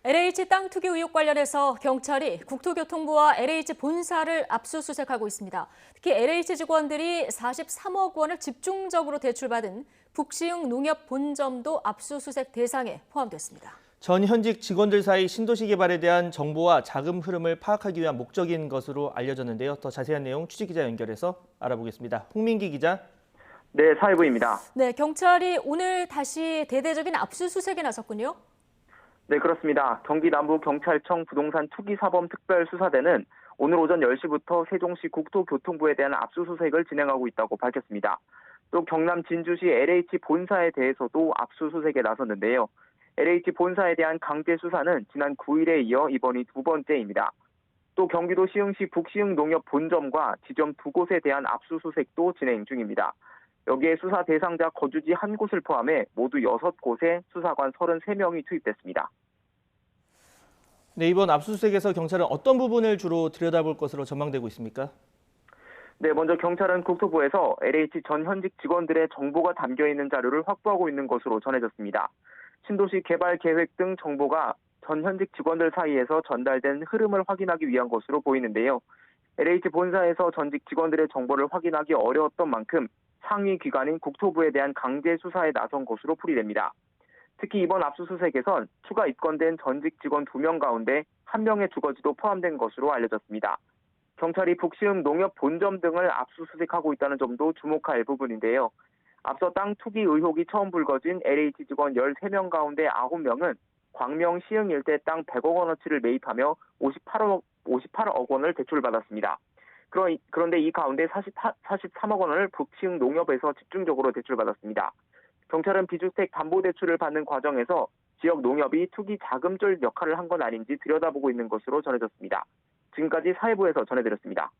LH 땅 투기 의혹 관련해서 경찰이 국토교통부와 LH 본사를 압수수색하고 있습니다. 특히 LH 직원들이 43억 원을 집중적으로 대출받은 북시흥 농협 본점도 압수수색 대상에 포함됐습니다. 전 현직 직원들 사이 신도시 개발에 대한 정보와 자금 흐름을 파악하기 위한 목적인 것으로 알려졌는데요. 더 자세한 내용 취재기자 연결해서 알아보겠습니다. 홍민기 기자. 네, 사회부입니다. 네, 경찰이 오늘 다시 대대적인 압수수색에 나섰군요. 네, 그렇습니다. 경기 남부경찰청 부동산 투기사범특별수사대는 오늘 오전 10시부터 세종시 국토교통부에 대한 압수수색을 진행하고 있다고 밝혔습니다. 또 경남 진주시 LH 본사에 대해서도 압수수색에 나섰는데요. LH 본사에 대한 강제 수사는 지난 9일에 이어 이번이 두 번째입니다. 또 경기도 시흥시 북시흥 농협 본점과 지점 두 곳에 대한 압수수색도 진행 중입니다. 여기에 수사 대상자 거주지 한 곳을 포함해 모두 6곳에 수사관 33명이 투입됐습니다. 네, 이번 압수수색에서 경찰은 어떤 부분을 주로 들여다볼 것으로 전망되고 있습니까? 네, 먼저 경찰은 국토부에서 LH 전 현직 직원들의 정보가 담겨 있는 자료를 확보하고 있는 것으로 전해졌습니다. 신도시 개발 계획 등 정보가 전 현직 직원들 사이에서 전달된 흐름을 확인하기 위한 것으로 보이는데요. LH 본사에서 전직 직원들의 정보를 확인하기 어려웠던 만큼 상위 기관인 국토부에 대한 강제 수사에 나선 것으로 풀이됩니다. 특히 이번 압수수색에선 추가 입건된 전직 직원 2명 가운데 1명의 주거지도 포함된 것으로 알려졌습니다. 경찰이 북시흥 농협 본점 등을 압수수색하고 있다는 점도 주목할 부분인데요. 앞서 땅 투기 의혹이 처음 불거진 LH 직원 13명 가운데 9명은 광명 시흥 일대 땅 100억 원어치를 매입하며 58억 원을 대출받았습니다. 그런데 이 가운데 43억 원을 북시흥 농협에서 집중적으로 대출받았습니다. 경찰은 비주택 담보대출을 받는 과정에서 지역 농협이 투기 자금줄 역할을 한 건 아닌지 들여다보고 있는 것으로 전해졌습니다. 지금까지 사회부에서 전해드렸습니다.